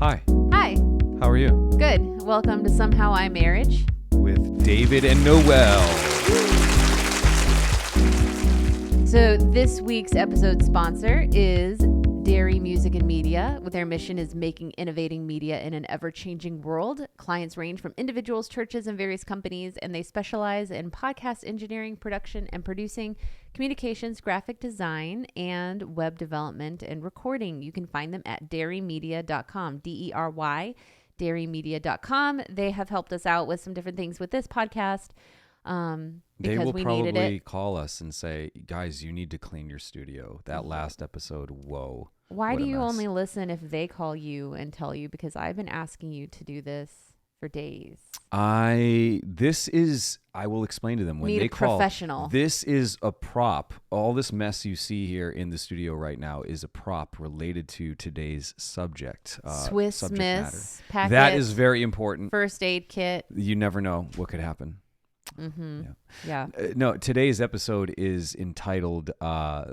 Hi. Hi. How are you? Good. Welcome to Somehow I Marriage. With David and Noelle. So this week's episode sponsor is Dairy Music and Media. Their mission is making innovating media in an ever-changing world. Clients range from individuals, churches, and various companies, and they specialize in podcast engineering, production, and producing, communications, graphic design, and web development and recording. You can find them at dairymedia.com, D-E-R-Y, dairymedia.com. They have helped us out with some different things with this podcast. They Because will we needed probably it. call us and say, guys, you need to clean your studio. That last episode, whoa. Why what do a you mess. only listen if they call you and tell you? Because I've been asking you to do this for days. I will explain to them when Need they a call. professional. This is a prop. All this mess you see here in the studio right now is a prop related to today's subject. Swiss subject Miss matter. packet. That is very important. First aid kit. You never know what could happen. Mm-hmm. Yeah. Yeah. No, today's episode is entitled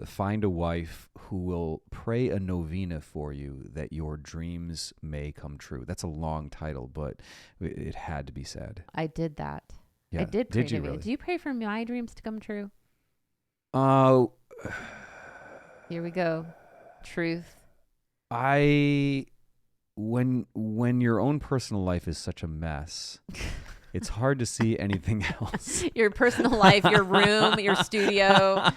Find a Wife Who Will Pray a Novena for You That Your Dreams May Come True. That's a long title, but it had to be said. I did that. Yeah. I did pray. Did you to really? Do you pray for my dreams to come true? Oh, Here we go. Truth. when your own personal life is such a mess, it's hard to see anything else. Your personal life, your room, your studio,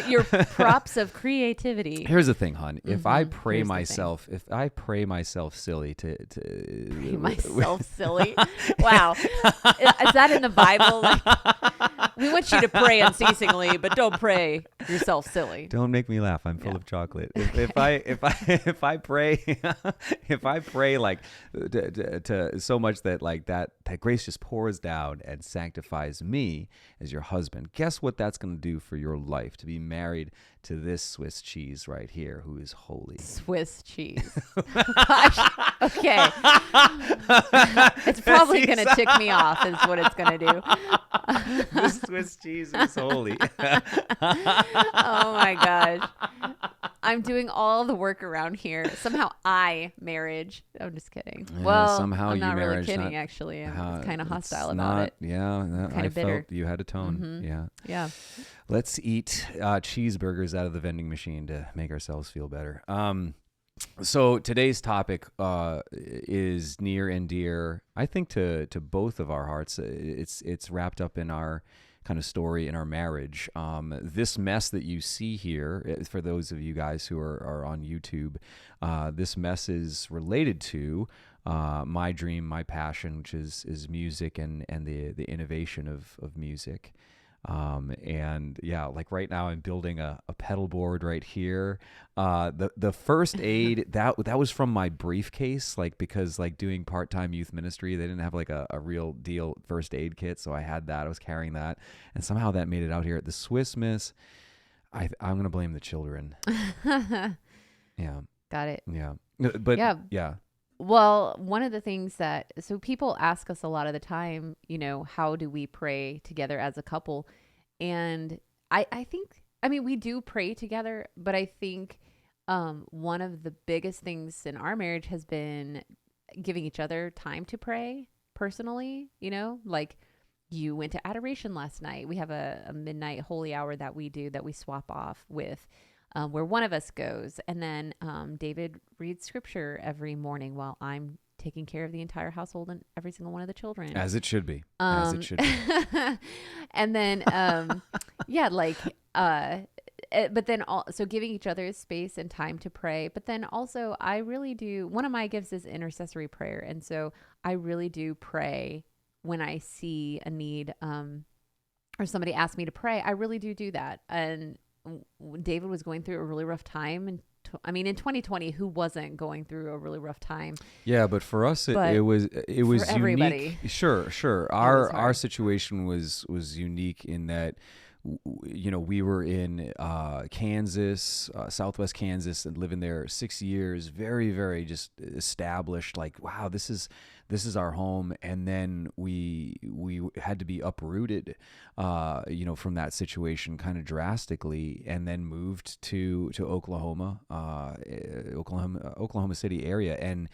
your props of creativity. Here's the thing, hon. If I Mhm. pray Here's the myself silly to Pray myself silly. Wow. Is that in the Bible? Like, we want you to pray unceasingly, but don't pray yourself silly. Don't make me laugh. I'm full of chocolate. If I pray like to so much that like that grace just pours down and sanctifies me as your husband. Guess what that's going to do for your life, to be married to this Swiss cheese right here, who is holy. Swiss cheese. Gosh. Okay. It's probably going to tick me off is what it's going to do. This Swiss cheese is holy. Oh my gosh. I'm doing all the work around here. Somehow marriage. I'm just kidding. Yeah, Well, somehow I'm you not really marriage, kidding, not- actually. I'm kind of hostile about not, it. Yeah, Kinda I bitter. felt you had a tone. Mhm. Yeah. Yeah. Let's eat cheeseburgers out of the vending machine to make ourselves feel better. So today's topic is near and dear, I think, to both of our hearts. It's wrapped up in our kind of story in our marriage. This mess that you see here, for those of you guys who are on YouTube, this mess is related to my dream, my passion, which is music and the innovation of music. And yeah, like right now I'm building a pedal board right here. The first aid that was from my briefcase, like, because like doing part-time youth ministry, they didn't have like a real deal first aid kit. So I had that, I was carrying that, and somehow that made it out here at the Swiss Miss. I'm going to blame the children. Yeah. Got it. Yeah. But yeah. Well, one of the things so people ask us a lot of the time, how do we pray together as a couple? And I think, we do pray together, but I think one of the biggest things in our marriage has been giving each other time to pray personally, like you went to adoration last night. We have a midnight holy hour that we do that we swap off with. Where one of us goes, and then David reads scripture every morning while I'm taking care of the entire household and every single one of the children. As it should be. As it should be. And then, but then so giving each other space and time to pray. But then also I really do, one of my gifts is intercessory prayer. And so I really do pray when I see a need or somebody asks me to pray. I really do that. And David was going through a really rough time, and in 2020, who wasn't going through a really rough time? Yeah, but for us, it was for unique. everybody. Sure. Our situation was unique in that we were in Kansas, Southwest Kansas, and living there 6 years, very, very just established, like, wow, this is our home. And then we had to be uprooted, from that situation kind of drastically, and then moved to Oklahoma, Oklahoma City area, and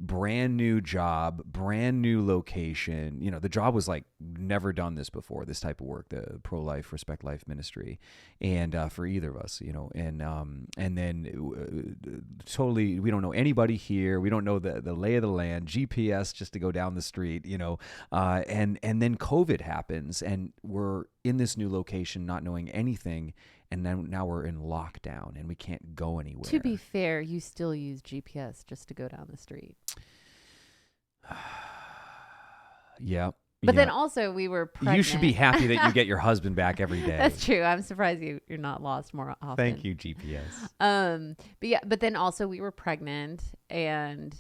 brand new job, brand new location. The job was like never done this before, this type of work, the pro-life, respect life ministry, and for either of us, and then totally, we don't know anybody here. We don't know the lay of the land, GPS just to go down the street, and then COVID happens, and we're in this new location, not knowing anything. And then now we're in lockdown and we can't go anywhere. To be fair, you still use GPS just to go down the street. Yeah. But then also we were pregnant. You should be happy that you get your husband back every day. That's true. I'm surprised you're not lost more often. Thank you, GPS. But then also we were pregnant, and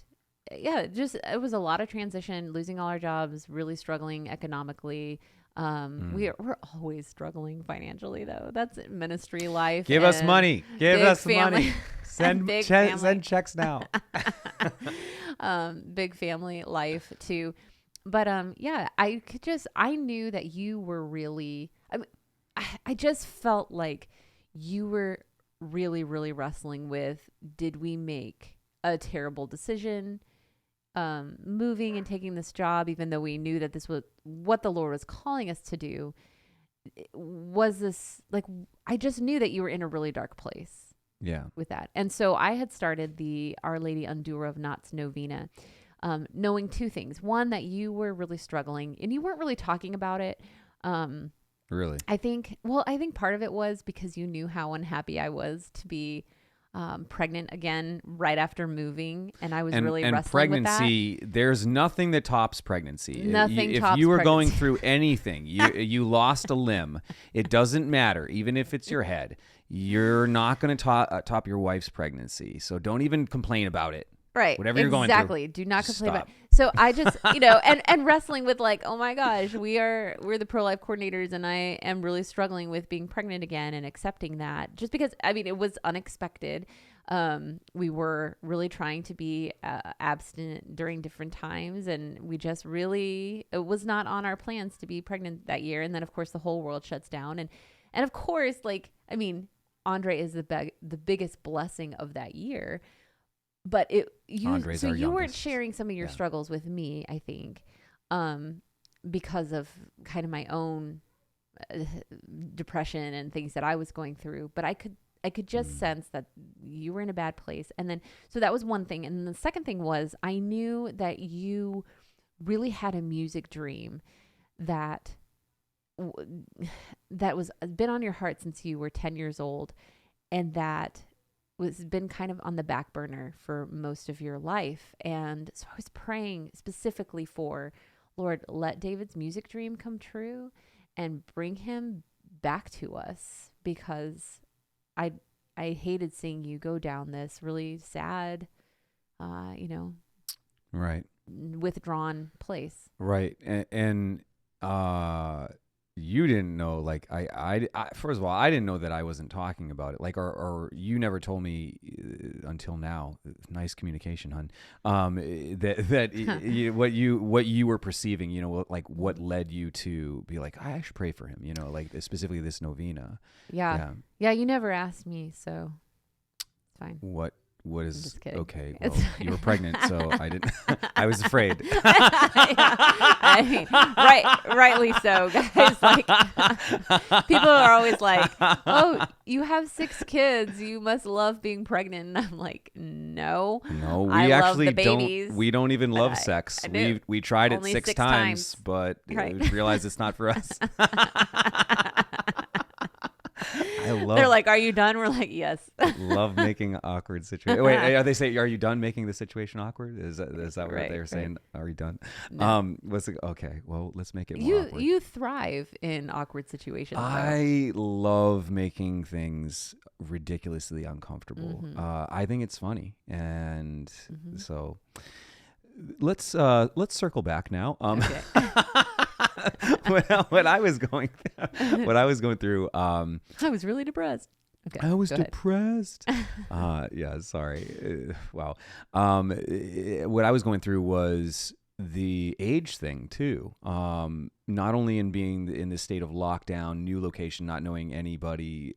it was a lot of transition, losing all our jobs, really struggling economically. We're always struggling financially, though. That's ministry life. Give us money. Give us money. Send checks now. Big family life too. But I knew that you were really, I just felt like you were really, really wrestling with, did we make a terrible decision? Moving and taking this job, even though we knew that this was what the Lord was calling us to do, was this, like, I just knew that you were in a really dark place. Yeah. With that. And so I had started the Our Lady Undoer of Knots Novena, knowing two things. One, that you were really struggling and you weren't really talking about it. Really? I think part of it was because you knew how unhappy I was to be pregnant again right after moving, and I was really wrestling with that. Pregnancy, there's nothing that tops pregnancy. Nothing if tops you were pregnancy. going through anything, you lost a limb, it doesn't matter, even if it's your head. You're not going to top your wife's pregnancy, so don't even complain about it. Right. Whatever you're going through. Exactly. Do not complain about it. So I just, and wrestling with, like, oh my gosh, we're the pro-life coordinators, and I am really struggling with being pregnant again and accepting that, just because, it was unexpected. We were really trying to be abstinent during different times, and we just really, it was not on our plans to be pregnant that year. And then of course the whole world shuts down. And of course, Andre is the biggest blessing of that year. But you weren't sharing some of your struggles with me, I think, because of kind of my own depression and things that I was going through. But I could just sense that you were in a bad place. And then, so that was one thing. And the second thing was, I knew that you really had a music dream that was been on your heart since you were 10 years old, and that was been kind of on the back burner for most of your life. And so I was praying specifically for, Lord, let David's music dream come true and bring him back to us, because I hated seeing you go down this really sad, right, withdrawn place. Right. And you didn't know, like, I first of all, I didn't know that I wasn't talking about it, like, or you never told me until now. Nice communication, hon. What you were perceiving, like what led you to be like, I should pray for him, like specifically this novena. Yeah. You never asked me, so it's fine. What is, I'm just kidding. Okay, well, you were pregnant, so I didn't, I was afraid. Rightly so, guys. Like, people are always like, oh, you have 6 kids, you must love being pregnant. And I'm like, no, we actually don't. We don't even love sex. We tried it 6 times, but right. We realized it's not for us. They're like, are you done? We're like, yes. Love making awkward situations. Wait, are they saying, are you done making the situation awkward? Is that what they're saying? Are you done? No. Okay, well, let's make it more awkward. You thrive in awkward situations. I love making things ridiculously uncomfortable. Mm-hmm. I think it's funny. And so let's circle back now. Okay. what I was going what I was going through. I was really depressed. Okay, I was go ahead. depressed. Yeah, sorry. Wow. What I was going through was the age thing too. Not only in being in this state of lockdown, new location, not knowing anybody,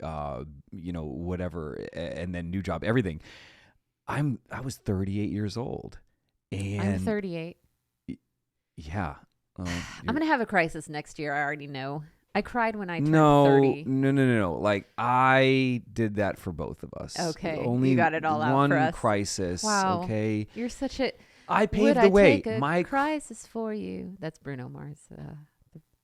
whatever, and then new job, everything. I was 38 years old, and I'm 38. Yeah. I'm gonna have a crisis next year. I already know. I cried when I turned No, 30. no. Like, I did that for both of us. Okay, Only you got it all out for one us. crisis. Wow. Okay. You're such a. I Would paved I the way. take a crisis for you? That's Bruno Mars.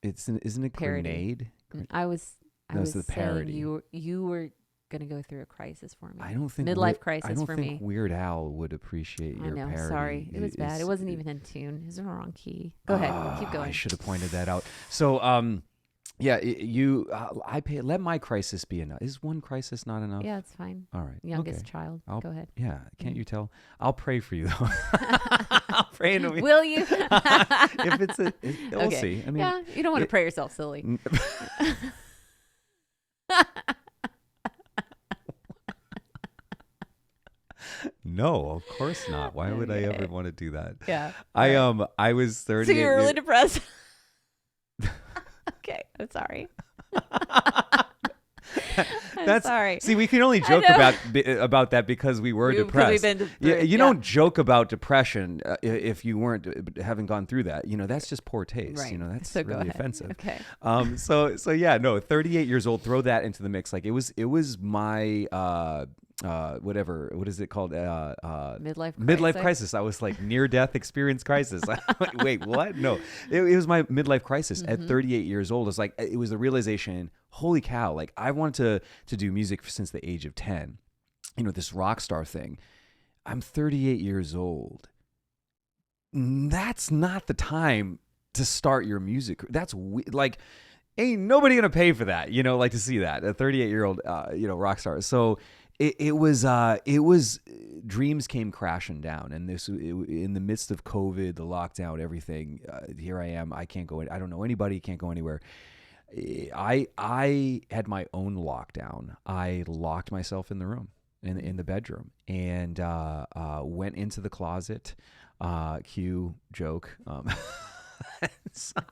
Isn't it parody. Grenade? I was No, it's the saying parody. you were gonna go through a crisis for me. I don't think midlife crisis I don't for think me. Weird Al would appreciate I your know. parody. Sorry, it was bad. It wasn't even in tune. It was in the wrong key. Go ahead. Keep going. I should have pointed that out. So, yeah, I pay. Let my crisis be enough. Is one crisis not enough? Yeah, it's fine. All right. Youngest Okay. child. Go ahead. Yeah. Can't you tell? I'll pray for you though. I'll pray in a week. Will you? If it's we'll Okay. see. I mean, Yeah, you don't want to pray yourself silly. No, of course not. Why would I Okay. ever want to do that? Yeah. I was 38. So you're really depressed. Okay, I'm sorry. I'm sorry. See, we can only joke about that because we were depressed. You don't joke about depression if you haven't gone through that. That's just poor taste. Right. That's So go really ahead. offensive. Okay. So yeah, no, 38 years old. Throw that into the mix. Like it was my whatever. What is it called? Midlife crisis. I was like near death experience crisis. Wait, what? No, it was my midlife crisis at 38 years old. It was the realization. Holy cow! Like I wanted to do music since the age of 10. This rock star thing. I'm 38 years old. That's not the time to start your music. That's like, ain't nobody gonna pay for that. Like to see that a 38-year-old, rock star. So it was dreams came crashing down, and in the midst of COVID, the lockdown, everything. Here I am. I can't go. I don't know anybody. Can't go anywhere. I had my own lockdown. I locked myself in the room, in the bedroom, and went into the closet. Cue joke.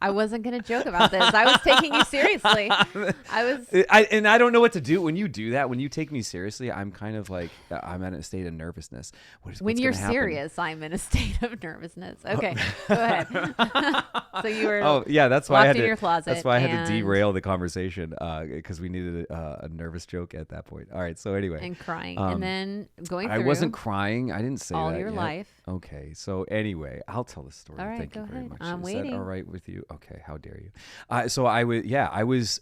I wasn't going to joke about this. I was taking you seriously. I don't know what to do when you do that. When you take me seriously, I'm kind of like I'm in a state of nervousness. When you're serious, I'm in a state of nervousness. Okay, go ahead. So you were that's why I had in to, your closet. That's why I had to derail the conversation because we needed a nervous joke at that point. All right, so anyway, and crying, and then going through. I wasn't crying. I didn't say all that your yet. life. Okay, so anyway, I'll tell the story. All right, Thank go you very ahead. much. I'm Is waiting. that all right with you? Okay, how dare you? So I was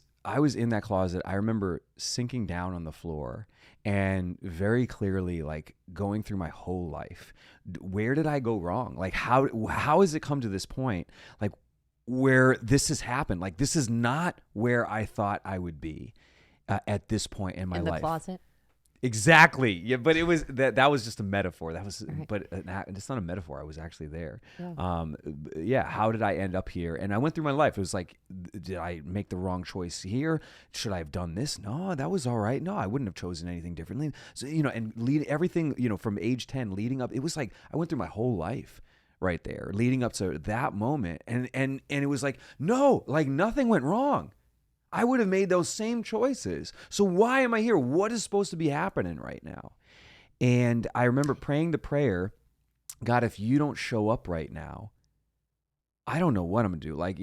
in that closet. I remember sinking down on the floor and very clearly like going through my whole life. Where did I go wrong? Like how has it come to this point? Like where this has happened? Like this is not where I thought I would be at this point in my life. In the closet. Exactly. Yeah, but it was that was just a metaphor. That was, Right. But it's not a metaphor. I was actually there. Yeah. How did I end up here? And I went through my life. It was like, did I make the wrong choice here? Should I have done this? No, that was all right. No, I wouldn't have chosen anything differently. So and lead everything. From age 10 leading up. It was like I went through my whole life right there, leading up to that moment, and it was like no, like nothing went wrong. I would have made those same choices. So why am I here? What is supposed to be happening right now? And I remember praying the prayer, God, if you don't show up right now, I don't know what I'm going to do. Like,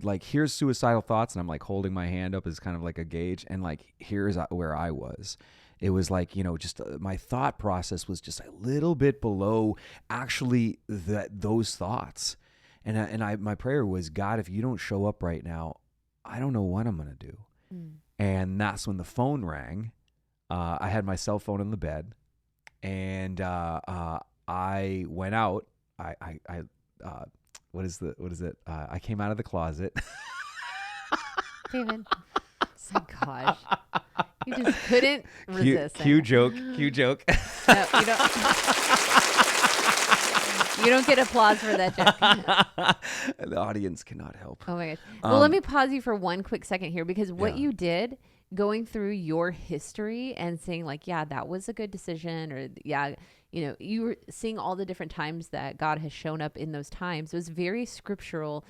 like here's suicidal thoughts. And I'm like holding my hand up as kind of like a gauge. And like, here's where I was. It was like, just my thought process was just a little bit below actually those thoughts. And my prayer was, God, if you don't show up right now, I don't know what I'm going to do. And that's when the phone rang. I had my cell phone in the bed, and I went out. What is it? I came out of the closet. David. Oh my gosh. You just couldn't resist. Cue joke. No, you don't. You don't get applause for that joke. The audience cannot help. Oh my gosh. Well, let me pause you for one quick second here, because what Yeah. you did going through your history and saying like, yeah, that was a good decision, or yeah, you were seeing all the different times that God has shown up in those times. It was very scriptural.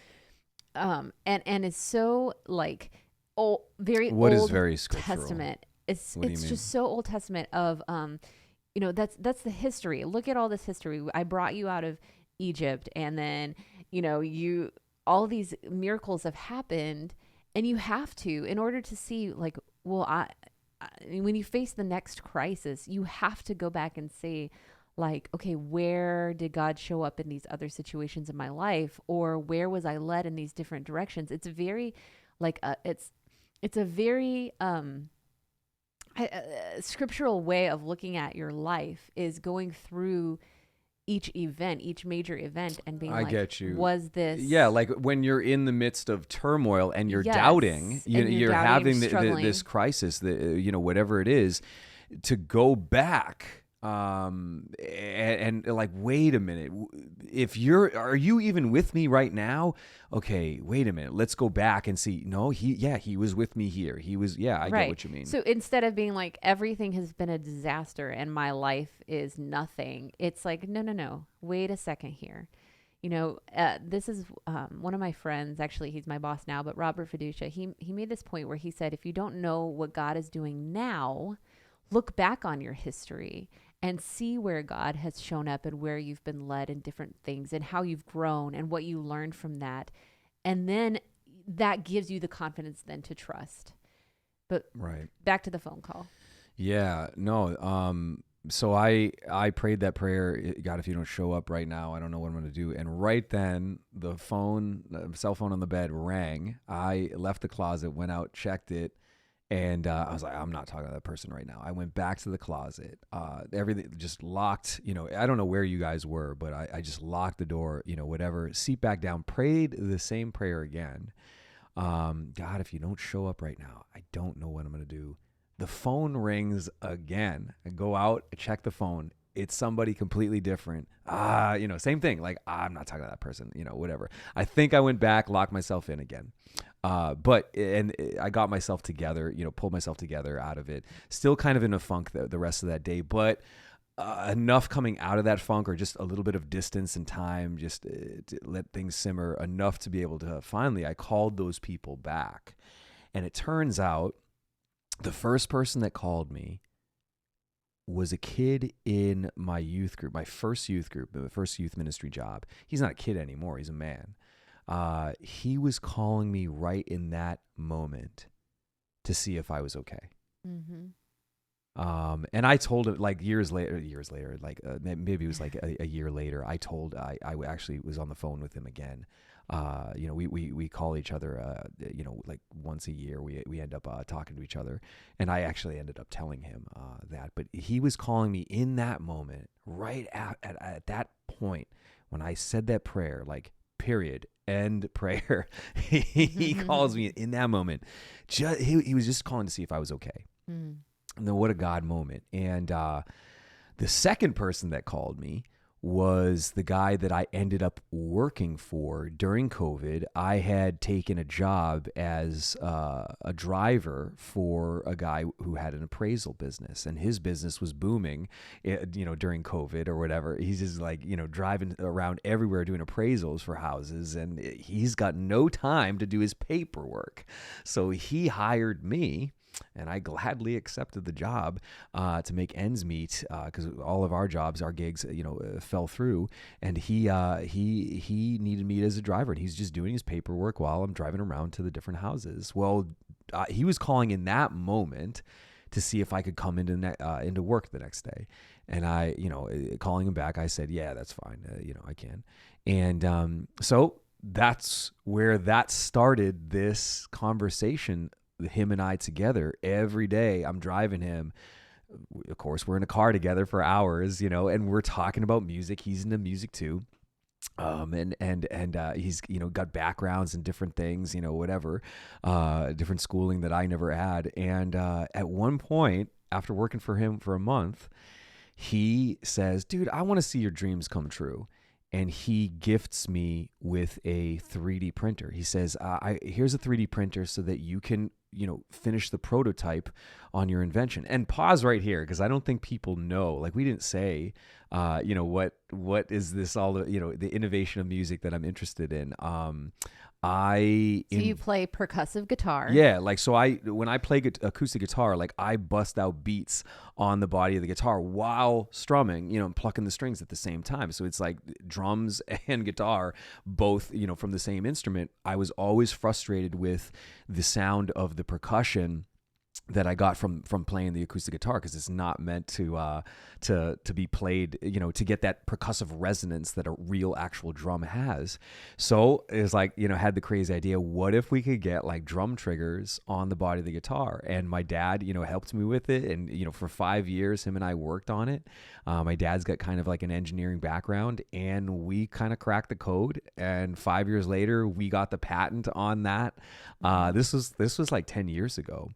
And it's so like, very What is Old very scriptural? Testament. It's What do you mean? just so Old Testament of, that's the history. Look at all this history. I brought you out of Egypt, and then, all these miracles have happened, and you have to, in order to see like, well, when you face the next crisis, you have to go back and say like, okay, where did God show up in these other situations in my life? Or where was I led in these different directions? It's very like, it's a very, scriptural way of looking at your life, is going through each event, each major event, and being I like, get you. was this? Yeah, like when you're in the midst of turmoil and you're Yes, doubting, and you're you're doubting, having struggling. this crisis, whatever it is, to go back and like, wait a minute, if are you even with me right now? Okay, wait a minute, let's go back and see. No, he was with me here. He was, I Right. get what you mean. So instead of being like, everything has been a disaster and my life is nothing, it's like, no, wait a second here. This is one of my friends, actually, he's my boss now, but Robert Fiducia, he made this point where he said, if you don't know what God is doing now, look back on your history and see where God has shown up and where you've been led in different things and how you've grown and what you learned from that. And then that gives you the confidence then to trust. But right. back to the phone call. Yeah, no. So I prayed that prayer. God, if you don't show up right now, I don't know what I'm going to do. And right then, the cell phone on the bed rang. I left the closet, went out, checked it, and I was like, I'm not talking to that person right now. I went back to the closet. Everything just locked. I don't know where you guys were, but I just locked the door. Whatever. Seat back down. Prayed the same prayer again. God, if you don't show up right now, I don't know what I'm going to do. The phone rings again. I go out, I check the phone. It's somebody completely different. Same thing. Like, I'm not talking to that person, whatever. I think I went back, locked myself in again. But I got myself together, pulled myself together out of it. Still kind of in a funk the rest of that day, but enough coming out of that funk, or just a little bit of distance and time, just to let things simmer enough to be able to finally, I called those people back. And it turns out the first person that called me was a kid in my youth group, my first youth group, the first youth ministry job. He's not a kid anymore. He's a man. He was calling me right in that moment to see if I was okay. Mm-hmm. And I told him like years later, like maybe it was like a year later, I actually was on the phone with him again. We call each other, like once a year, we end up talking to each other. And I actually ended up telling him that, but he was calling me in that moment, right at that point when I said that prayer, like period, end prayer. He calls me in that moment. He was just calling to see if I was okay. Mm. And then what a God moment. And the second person that called me was the guy that I ended up working for during COVID. I had taken a job as a driver for a guy who had an appraisal business, and his business was booming, during COVID or whatever. He's just like, driving around everywhere doing appraisals for houses, and he's got no time to do his paperwork. So he hired me. And I gladly accepted the job to make ends meet, because all of our jobs, our gigs, fell through. And he needed me as a driver, and he's just doing his paperwork while I'm driving around to the different houses. Well, he was calling in that moment to see if I could come into work the next day. And I, calling him back, I said, yeah, that's fine. I can. And so that's where that started, this conversation, him and I together every day. I'm driving him. Of course, we're in a car together for hours, and we're talking about music. He's into music too. And he's, got backgrounds in different things, whatever, different schooling that I never had. And, at one point after working for him for a month, he says, dude, I want to see your dreams come true. and he gifts me with a 3D printer. He says, here's a 3D printer so that you can, finish the prototype on your invention. And pause right here, because I don't think people know, like we didn't say, what is this all, the innovation of music that I'm interested in. You play percussive guitar. Yeah, like so when I play acoustic guitar, like I bust out beats on the body of the guitar while strumming, and plucking the strings at the same time. So it's like drums and guitar both, from the same instrument. I was always frustrated with the sound of the percussion that I got from playing the acoustic guitar, because it's not meant to be played, to get that percussive resonance that a real actual drum has. So it's like, had the crazy idea, what if we could get like drum triggers on the body of the guitar? And my dad, helped me with it. And, for 5 years, him and I worked on it. My dad's got kind of like an engineering background, and we kind of cracked the code. And 5 years later, we got the patent on that. This was like 10 years ago.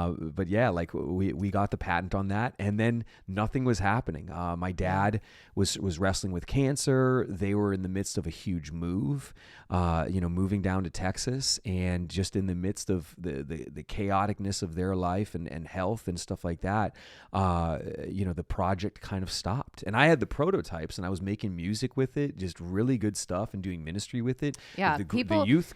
But yeah, like we got the patent on that, and then nothing was happening. My dad was wrestling with cancer. They were in the midst of a huge move, moving down to Texas, and just in the midst of the chaoticness of their life and health and stuff like that, the project kind of stopped. And I had the prototypes, and I was making music with it, just really good stuff, and doing ministry with it. Yeah, with the youth.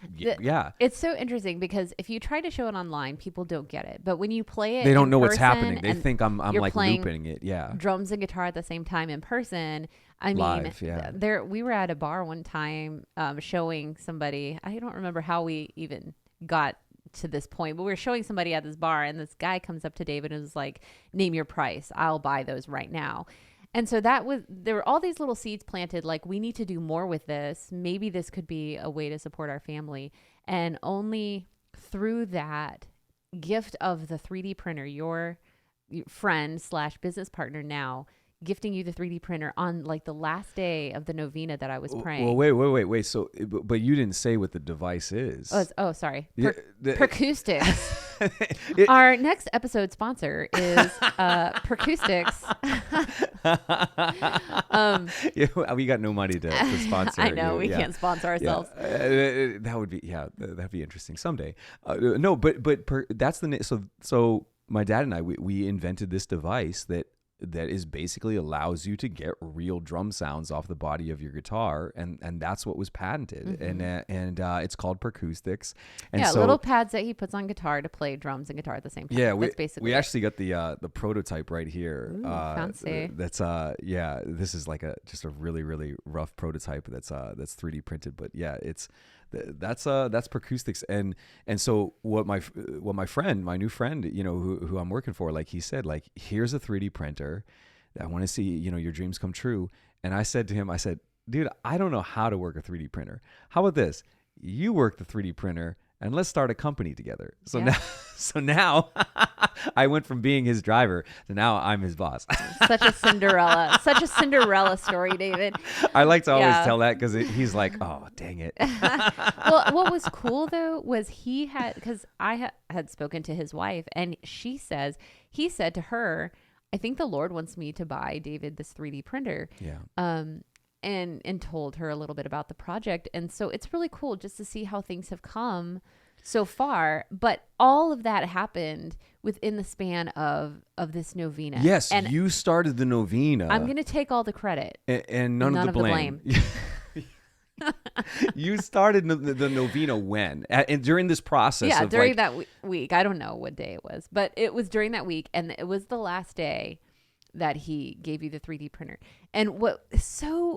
It's so interesting, because if you try to show it online, people don't get it. But when you play it, they don't know what's happening. They think I'm like looping it. Yeah, drums and guitar at the same time in person. I mean, live, yeah. We were at a bar one time, showing somebody. I don't remember how we even got to this point, but we were showing somebody at this bar, and this guy comes up to David and was like, "Name your price. I'll buy those right now." And so there were all these little seeds planted, like, we need to do more with this. Maybe this could be a way to support our family. And only through that gift of the 3D printer, your friend / business partner now gifting you the 3D printer on like the last day of the novena that I was praying. Well, wait. So, but you didn't say what the device is. Sorry. Percoustics. Our next episode sponsor is Percoustics. We got no money to sponsor. I know we can't sponsor ourselves. That'd be interesting someday. No, but that's the so my dad and I we invented this device that is basically allows you to get real drum sounds off the body of your guitar, and that's what was patented. Mm-hmm. and it's called Percoustics. And so, little pads that he puts on guitar to play drums and guitar at the same time. Yeah, that's basically we actually got the prototype right here. Ooh, fancy. That's this is like just a really, really rough prototype that's 3D printed, but yeah, that's Percoustics. And so what my new friend, who I'm working for, like he said, like, here's a 3D printer. I want to see, your dreams come true. And I said to him, dude, I don't know how to work a 3D printer. How about this? You work the 3D printer, and let's start a company together. So now I went from being his driver to now I'm his boss. Such a Cinderella story, David. I like to always tell that, because he's like, oh, dang it. Well, what was cool though was because I had spoken to his wife, and he said to her, I think the Lord wants me to buy David this 3D printer. Yeah. And told her a little bit about the project. And so it's really cool just to see how things have come so far. But all of that happened within the span of this novena. Yes, and you started the novena. I'm going to take all the credit. And none of the blame. You started the novena when? And during this process? Yeah, during that week. I don't know what day it was, but it was during that week. And it was the last day that he gave you the 3D printer. And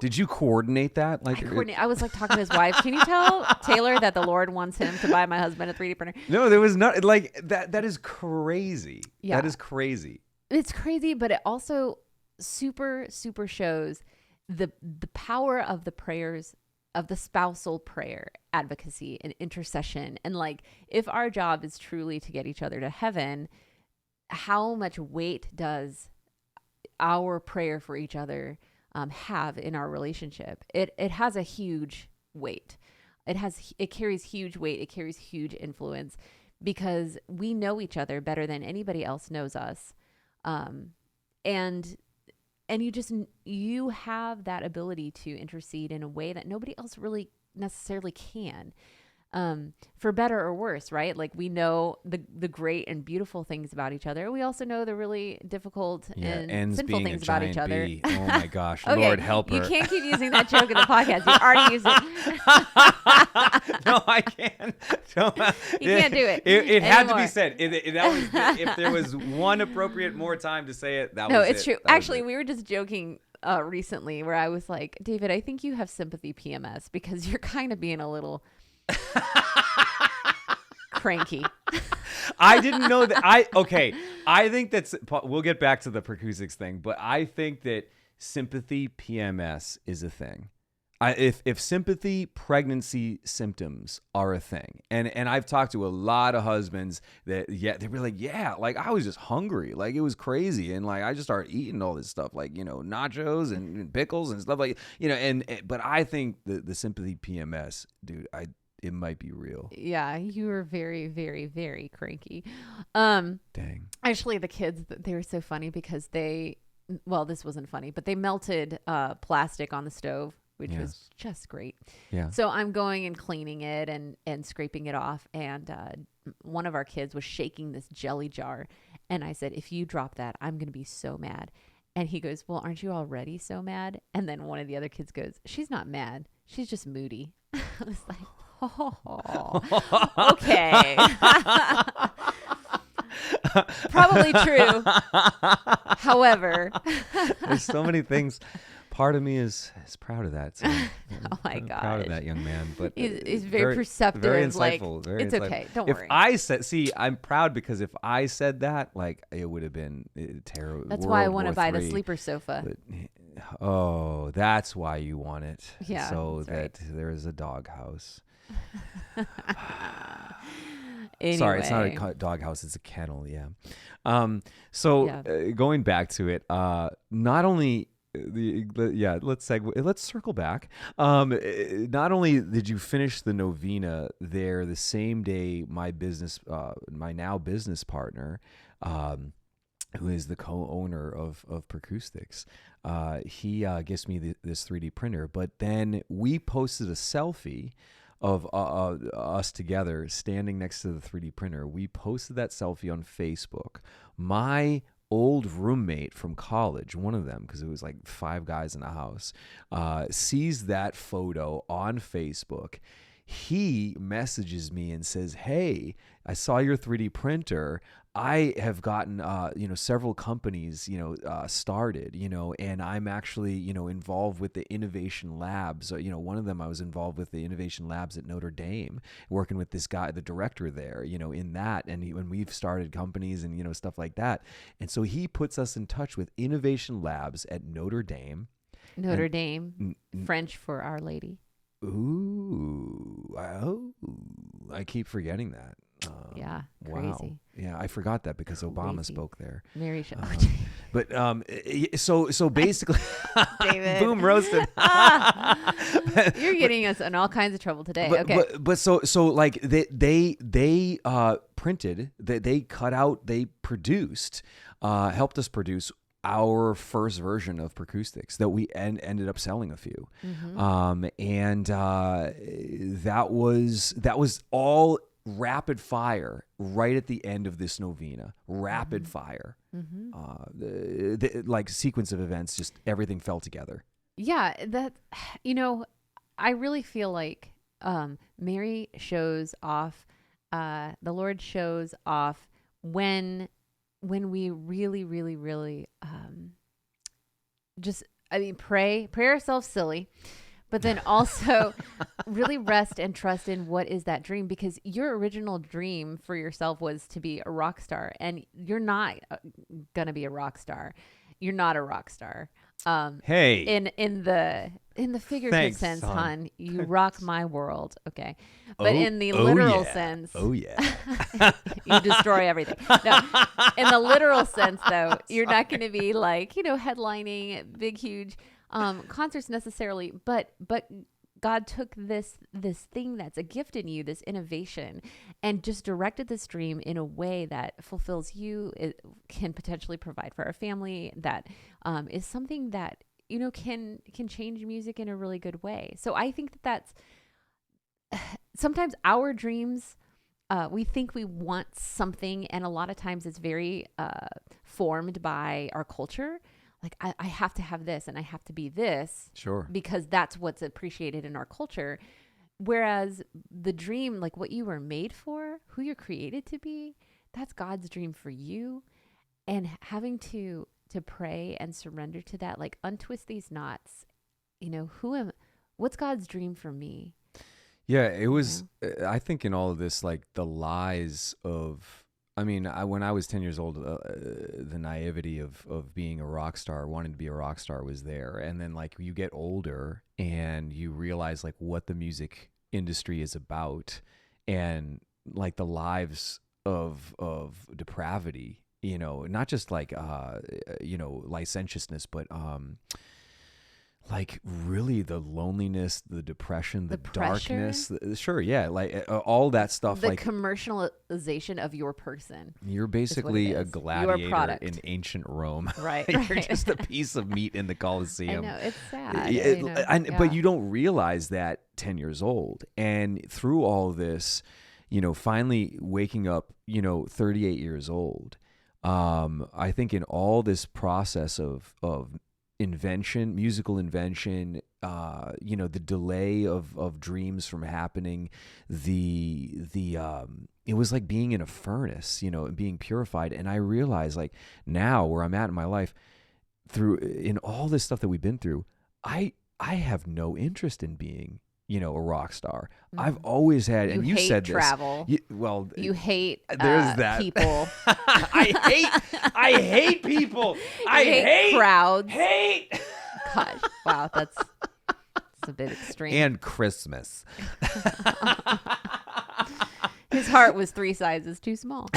did you coordinate that? I was like talking to his wife. Can you tell Taylor that the Lord wants him to buy my husband a 3D printer? No, there was not like that. That is crazy. Yeah. That is crazy. It's crazy, but it also super, super shows the power of the prayers of the spousal prayer advocacy and intercession. And like, if our job is truly to get each other to heaven, how much weight does our prayer for each other have in our relationship? It has a huge weight. It carries huge weight. It carries huge influence, because we know each other better than anybody else knows us. And and you have that ability to intercede in a way that nobody else really necessarily can. For better or worse, right? Like we know the great and beautiful things about each other. We also know the really difficult and ends sinful being things a about each giant other. bee. Oh my gosh, Okay, Lord help her. you can't keep using that joke in the podcast. You already used it. No, I can't. You can't do it. It had to be anymore. said. If there was one appropriate more time to say it, that No, was it's it. true. That was Actually, it. we were just joking recently where I was like, David, I think you have sympathy PMS because you're kind of being a little cranky. I didn't know that. I think that's. We'll get back to the percusics thing, but I think that sympathy PMS is a thing. If sympathy pregnancy symptoms are a thing, and I've talked to a lot of husbands that they were like, like I was just hungry, like it was crazy, and like I just started eating all this stuff, like nachos and pickles and stuff like but I think the sympathy PMS, dude, it might be real. Yeah, you were very, very, very cranky. Dang. Actually, the kids, they were so funny because this wasn't funny, but they melted plastic on the stove, which was just great. Yeah. So I'm going and cleaning it and scraping it off. And one of our kids was shaking this jelly jar. And I said, if you drop that, I'm going to be so mad. And he goes, well, aren't you already so mad? And then one of the other kids goes, she's not mad. She's just moody. I was like, oh, okay. Probably true. However, there's so many things. Part of me is proud of that. So oh my I'm God, proud of that young man. But he's very perceptive. very insightful. Very it's insightful. Okay. Don't if worry. I said, I'm proud because if I said that, like it would have been terrible. That's why I want to buy the sleeper sofa. But, that's why you want it. Yeah. So that right. there is a doghouse. Anyway. Sorry, it's not a doghouse; it's a kennel. Yeah. Going back to it, not only. Let's circle back. Not only did you finish the Novena there the same day, my now business partner, who is the co-owner of Percoustics, he gives me this 3D printer. But then we posted a selfie of us together standing next to the 3D printer. We posted that selfie on Facebook. My old roommate from college, one of them, because it was like 5 guys in a house, sees that photo on Facebook. He messages me and says, hey, I saw your 3D printer. I have gotten, several companies, started, and I'm actually, involved with the innovation labs. One of them I was involved with the innovation labs at Notre Dame, working with this guy, the director there, in that. And when we've started companies and, stuff like that. And so he puts us in touch with innovation labs at Notre Dame. Notre Dame, French for Our Lady. Ooh, I keep forgetting that. Yeah, wow. crazy. Yeah, I forgot that because Obama Crazy. spoke there. Mary Sh- But so basically, David. boom, roasted. You're getting us in all kinds of trouble today. But, okay. But so like they printed, they cut out, they produced, helped us produce our first version of Percoustics that we ended up selling a few. And that was all rapid fire right at the end of this Novena. Rapid fire. The like sequence of events, just everything fell together. Yeah, that, I really feel like Mary shows off, the Lord shows off when we really, really, really pray ourselves silly, but then also really rest and trust in what is that dream, because your original dream for yourself was to be a rock star, and you're not going to be a rock star. You're not a rock star. Hey, in the figurative thanks, sense, son. hon, you rock my world. Okay. But in the literal sense, you destroy everything. No, in the literal sense though, you're not going to be like, headlining big, huge, concerts necessarily, but God took this thing that's a gift in you, this innovation, and just directed this dream in a way that fulfills you. It can potentially provide for our family. That is something that can change music in a really good way. So I think that's sometimes our dreams. We think we want something, and a lot of times it's very formed by our culture. Like, I have to have this and I have to be this. Sure. Because that's what's appreciated in our culture. Whereas the dream, like what you were made for, who you're created to be, that's God's dream for you. And having to pray and surrender to that, like untwist these knots, what's God's dream for me? Yeah, it was, I think in all of this, like the lies of, when I was 10 years old, the naivety of being a rock star, wanting to be a rock star was there. And then like you get older and you realize like what the music industry is about and like the lives of depravity, not just like, licentiousness, but, like really the loneliness, the depression, the darkness, sure. Yeah. Like all that stuff, the like commercialization of your person. You're basically a gladiator in ancient Rome. Right. You're just a piece of meat in the Colosseum. I know, it's sad. But you don't realize that 10 years old. And through all this, finally waking up, 38 years old, I think in all this process of invention, musical invention, the delay of dreams from happening, it was like being in a furnace, being purified. And I realized like now where I'm at in my life in all this stuff that we've been through, I have no interest in being, a rock star. I've always had, and you said travel. This. You hate there's that. People. I hate people. I hate crowds. Hate. Gosh, wow, that's a bit extreme. And Christmas. His heart was 3 sizes too small.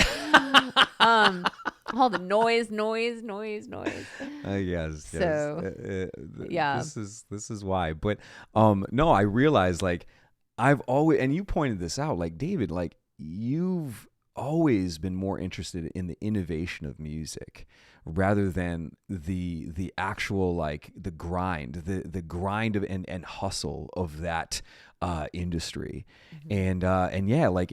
All the noise. Yes. So, yeah. This is why. But no, I realized like I've always, and you pointed this out, like David, like you've always been more interested in the innovation of music rather than the actual like the grind of and hustle of that industry. Mm-hmm. And yeah, like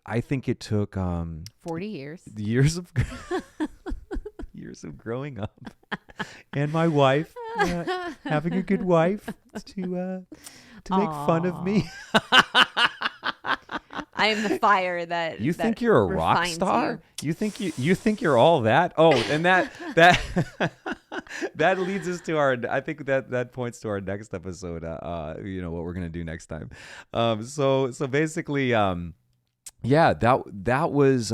I think it took 40 years years of growing up and my wife having a good wife to make fun of me. I am the fire that you think you're a rock star. You think you're all that. Oh, and that that leads us to I think that points to our next episode. What we're gonna do next time. So basically, yeah, that was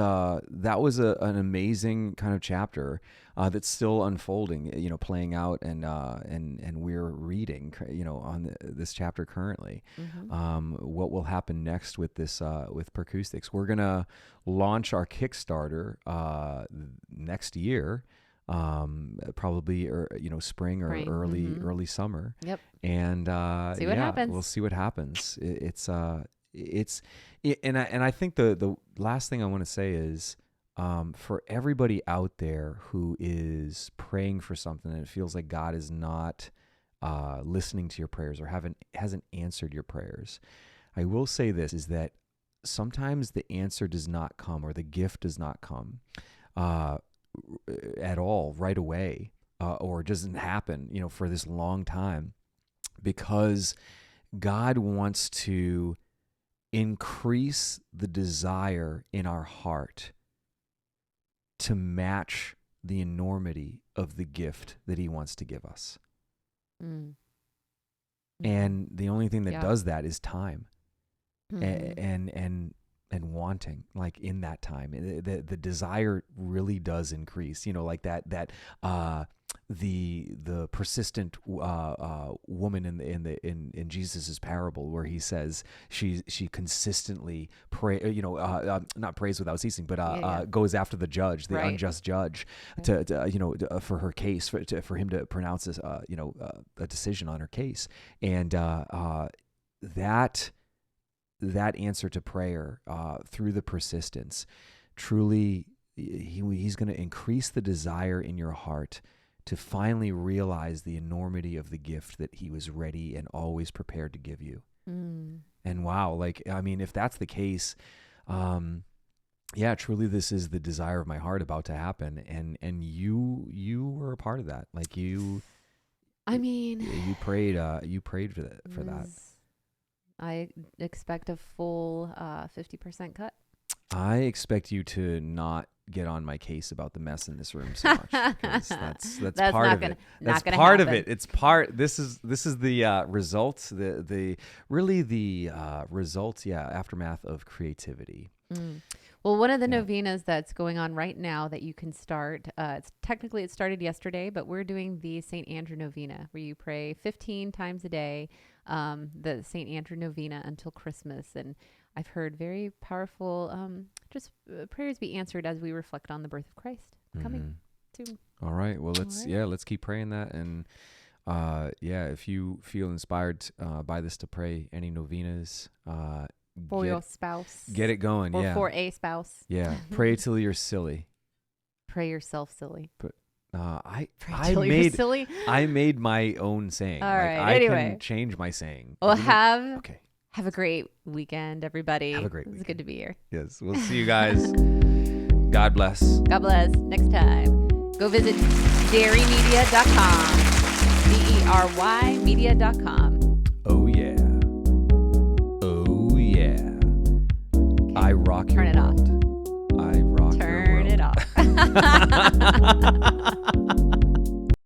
an amazing kind of chapter that's still unfolding, playing out, and we're reading, on this chapter currently. Mm-hmm. What will happen next with this with Percoustics? We're gonna launch our Kickstarter next year. Probably spring or early summer. Yep. And see what happens. We'll see what happens. And I think the last thing I want to say is for everybody out there who is praying for something and it feels like God is not listening to your prayers or hasn't answered your prayers, I will say this is that sometimes the answer does not come or the gift does not come at all right away or doesn't happen for this long time because God wants to increase the desire in our heart to match the enormity of the gift that he wants to give us. Mm. And the only thing that does that is time. Mm-hmm. And wanting, like in that time, the desire really does increase. Like that the persistent woman in Jesus's parable, where he says she consistently not prays without ceasing, but goes after the judge, the unjust judge, to for her case, for him to pronounce this a decision on her case, and that answer to prayer through the persistence, truly, he's going to increase the desire in your heart to finally realize the enormity of the gift that he was ready and always prepared to give you. And wow, like, I mean, if that's the case, yeah, truly, this is the desire of my heart about to happen. And you were a part of that. Like you prayed for that. I expect a full 50% cut. I expect you to not get on my case about the mess in this room so much, because that's part of it. That's part of it. It's part. This is the results. The results. Yeah, aftermath of creativity. Well, one of the novenas that's going on right now that you can start. It started yesterday, but we're doing the St. Andrew Novena, where you pray 15 times a day. The St. Andrew Novena until Christmas, and I've heard very powerful prayers be answered as we reflect on the birth of Christ coming soon. All right. Well, let's keep praying that. And if you feel inspired by this to pray any novenas for your spouse, get it going. Or for a spouse. Yeah. Pray till you're silly. Pray yourself silly. But I made my own saying. All right. I Anyway, can change my saying. Well, have a great weekend, everybody. Have a great weekend. It's good to be here. Yes. We'll see you guys. God bless. God bless. Next time, go visit dairymedia.com. DERY media.com. Oh yeah. Okay. I rock your world. I rock your world. Turn it off.